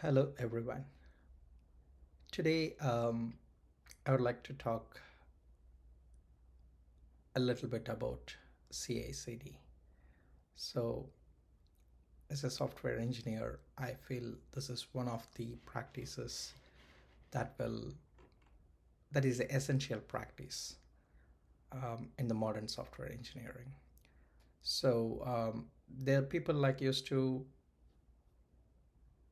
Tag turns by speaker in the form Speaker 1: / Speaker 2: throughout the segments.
Speaker 1: Hello, everyone. Today, I would like to talk a little bit about CI/CD. So, as a software engineer, I feel this is one of the practices that will that is the essential practice in the modern software engineering. So, there are people like used to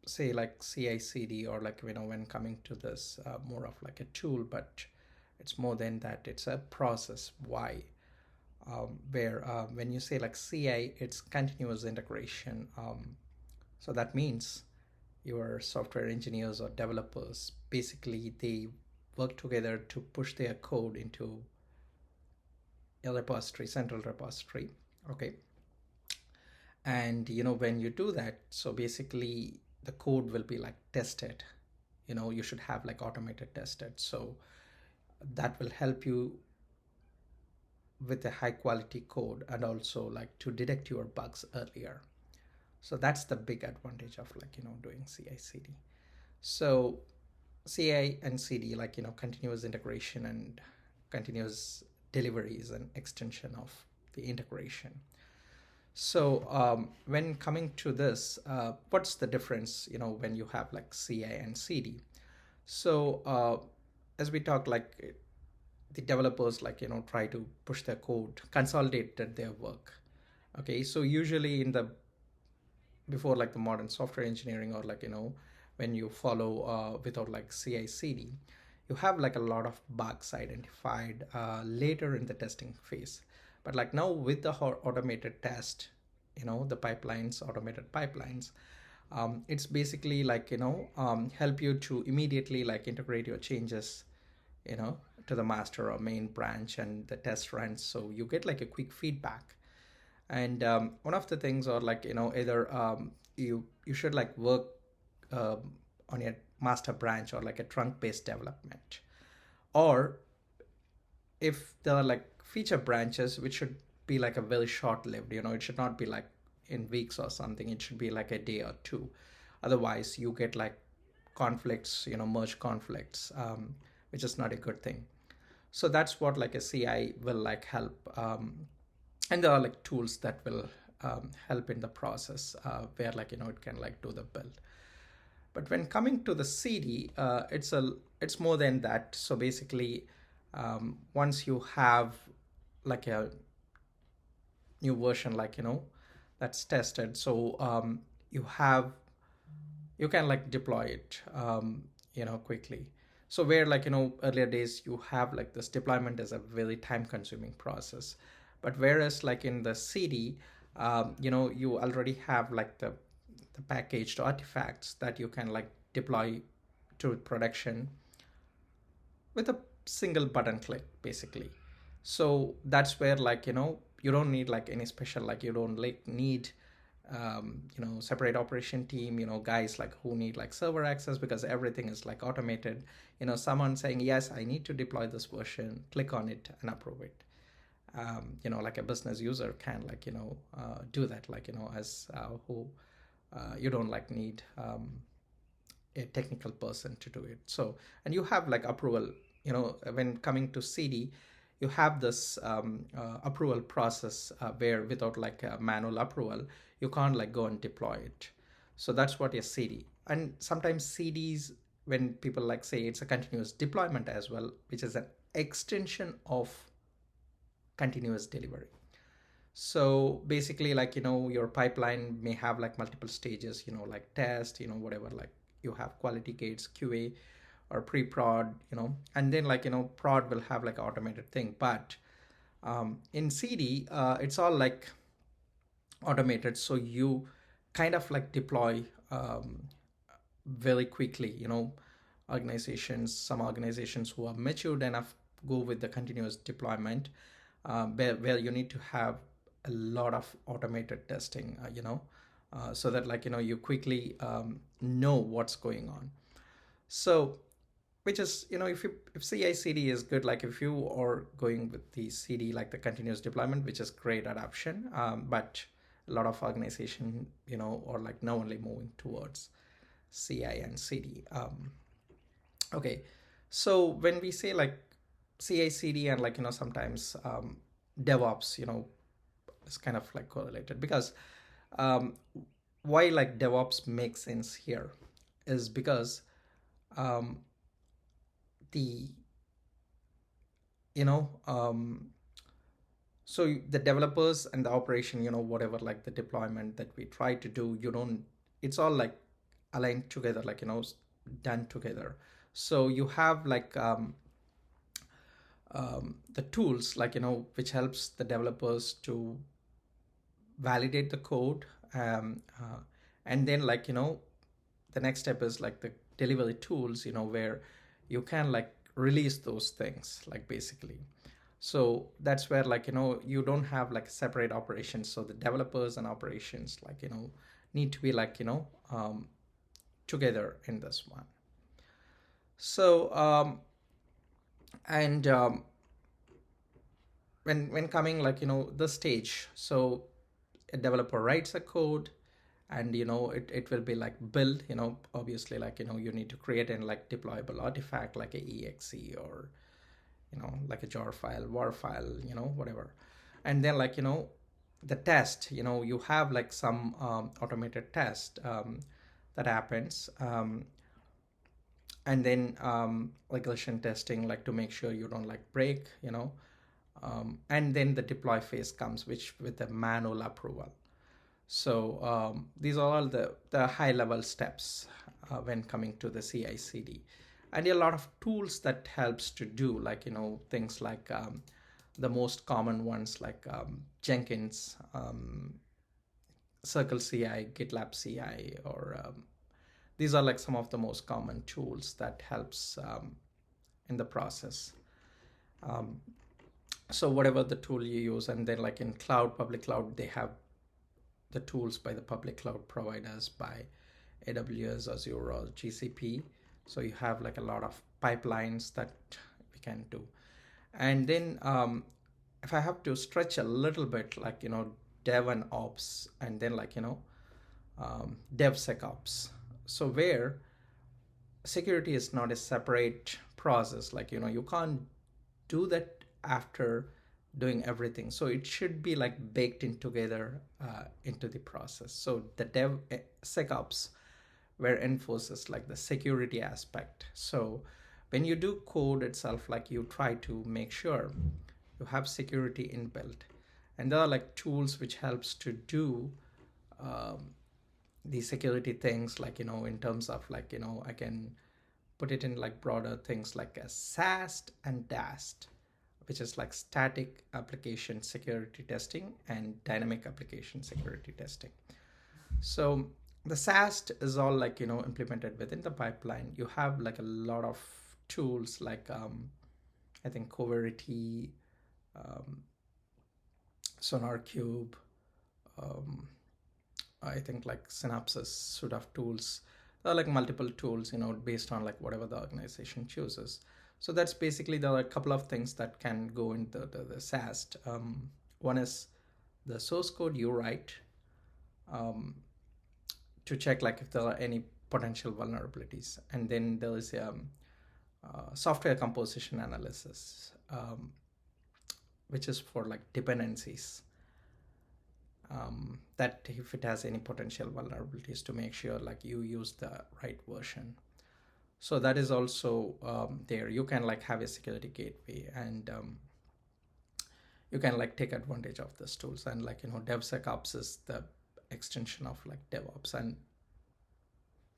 Speaker 1: say like CI/CD or like when coming to this more of like a tool, but it's more than that. It's a process. Why? Where when you say like CI, it's continuous integration. So that means your software engineers or developers basically they work together to push their code into a repository, central repository. Okay, and when you do that, so basically the code will be like tested. You should have like automated tested. So that will help you with a high quality code and also like to detect your bugs earlier. So that's the big advantage of like doing CI/CD. So CI and CD, like continuous integration and continuous delivery is an extension of the integration. So when coming to this, what's the difference when you have like CI and CD? So as we talk, like the developers like try to push their code, consolidated their work. Okay, so usually in the before like the modern software engineering or like when you follow without like CI/CD, you have like a lot of bugs identified later in the testing phase. But like now with the automated test, the pipelines, automated pipelines, it's basically like help you to immediately like integrate your changes you know to the master or main branch and the test runs, so you get like a quick feedback. And one of the things or like either you should like work on your master branch or like a trunk based development, or if there are like feature branches which should be like a very short lived, it should not be like in weeks or something, it should be like a day or two. Otherwise you get like conflicts, merge conflicts, which is not a good thing. So that's what like a CI will like help. And there are like tools that will help in the process where like it can like do the build. But when coming to the CD, it's more than that. So basically, once you have like a new version, like that's tested, so you can like deploy it quickly. So where like earlier days you have like this deployment is a very time consuming process, but whereas like in the CD, you already have like the packaged artifacts that you can like deploy to production with a single button click basically. So that's where like you don't need like any special, like you don't like need separate operation team, guys like who need like server access, because everything is like automated. Someone saying yes, I need to deploy this version, click on it and approve it. Like a business user can like do that, like as who you don't like need a technical person to do it. So, and you have like approval, when coming to CD, you have this approval process where without like a manual approval, you can't like go and deploy it. So that's what a CD. And sometimes CDs, when people like say it's a continuous deployment as well, which is an extension of continuous delivery. So basically like your pipeline may have like multiple stages, like test, whatever, like you have quality gates, QA or pre-prod, and then like prod will have like automated thing. But in CD, it's all like automated, so you kind of like deploy very quickly. Some organizations who are matured enough go with the continuous deployment, where you need to have a lot of automated testing, so that like you quickly know what's going on. So which is, if CI/CD is good, like if you are going with the CD, like the continuous deployment, which is great adoption, but a lot of organization, or like now only moving towards CI and CD. Okay, so when we say like CI CD and like sometimes DevOps, is kind of like correlated because um, why like DevOps makes sense here is because um, the you know so the developers and the operation, whatever like the deployment that we try to do, you don't, it's all like aligned together, like done together. So you have like the tools like which helps the developers to validate the code, and then like the next step is like the delivery tools, where you can like release those things like basically. So that's where like you don't have like separate operations, so the developers and operations like need to be like together in this one. So and when coming like the stage, so a developer writes a code, and it will be like built, obviously like you need to create an like deployable artifact like a exe, or like a jar file, war file, whatever. And then like the test, you have like some automated test that happens, and then regression testing like to make sure you don't like break, and then the deploy phase comes, which with a manual approval. So these are all the high level steps when coming to the CI/CD, and a lot of tools that helps to do like things like the most common ones like Jenkins, Circle CI, GitLab CI, or these are like some of the most common tools that helps in the process. Um, so whatever the tool you use, and then like in cloud, public cloud, they have the tools by the public cloud providers, by AWS, Azure, or GCP. So you have like a lot of pipelines that we can do. And then if I have to stretch a little bit, like dev and ops, and then like DevSecOps. So where security is not a separate process, like you can't do that after doing everything, so it should be like baked in together into the process. So the DevSecOps where enforces like the security aspect. So when you do code itself, like you try to make sure you have security inbuilt, and there are like tools which helps to do um, the security things, like in terms of like I can put it in like broader things like a SAST and DAST, which is like static application security testing and dynamic application security testing. So the SAST is all like implemented within the pipeline. You have like a lot of tools like I think Coverity, um, SonarCube, um, I think like Synopsys should have tools. There are like multiple tools, based on like whatever the organization chooses. So that's basically, there are a couple of things that can go into the SAST. One is the source code you write to check like if there are any potential vulnerabilities, and then there is software composition analysis, which is for like dependencies, that if it has any potential vulnerabilities, to make sure like you use the right version. So that is also there. You can like have a security gateway, and you can like take advantage of these tools. And like DevSecOps is the extension of like DevOps, and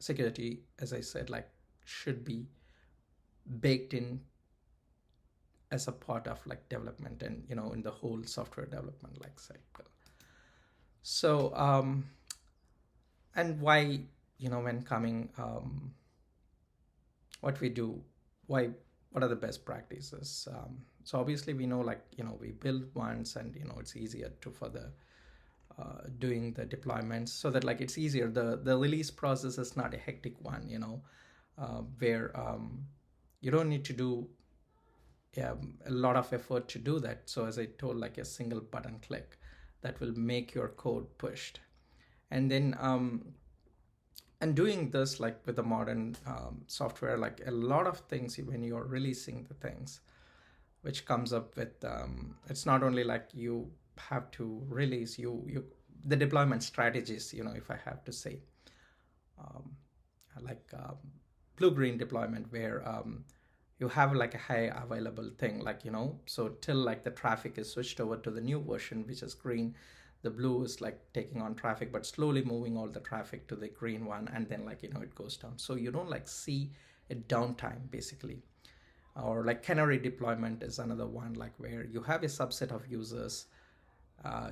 Speaker 1: security, as I said, like should be baked in as a part of like development, and in the whole software development like cycle. So and why, when coming what we do, why, what are the best practices? So obviously we know like we build once, and it's easier to further doing the deployments, so that like it's easier. The release process is not a hectic one, where you don't need to do a lot of effort to do that. So as I told, like a single button click that will make your code pushed. And then And doing this like with the modern software, like a lot of things when you're releasing the things, which comes up with it's not only like you have to release you the deployment strategies, if I have to say, um, like blue green deployment, where you have like a high available thing, like so till like the traffic is switched over to the new version, which is green. The blue is like taking on traffic but slowly moving all the traffic to the green one, and then like it goes down, so you don't like see a downtime basically. Or like canary deployment is another one, like where you have a subset of users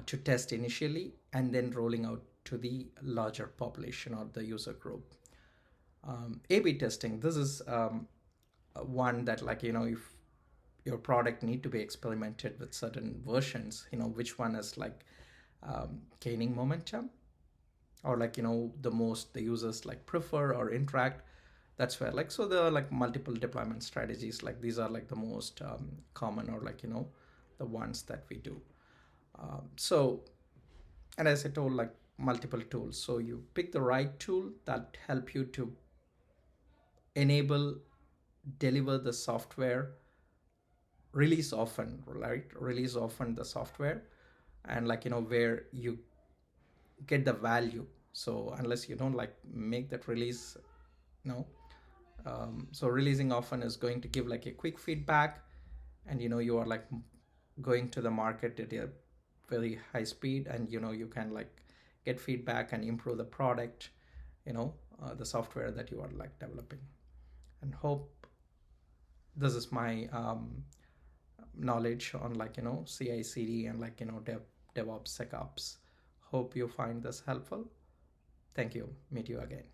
Speaker 1: to test initially and then rolling out to the larger population or the user group. A/B testing, this is one that, like if your product need to be experimented with certain versions, which one is like gaining momentum, or like the most the users like prefer or interact. That's where, like, so there are like multiple deployment strategies, like these are like the most common, or like the ones that we do. So, and as I told, like multiple tools, so you pick the right tool that help you to enable, deliver the software, release often, right? Release often the software, and like where you get the value. So unless you don't like make that release, no. So releasing often is going to give like a quick feedback, and you are like going to the market at a very high speed, and you can like get feedback and improve the product, the software that you are like developing. And hope this is my knowledge on like CI/CD and like DevOps SecOps. Hope you find this helpful. Thank you. Meet you again.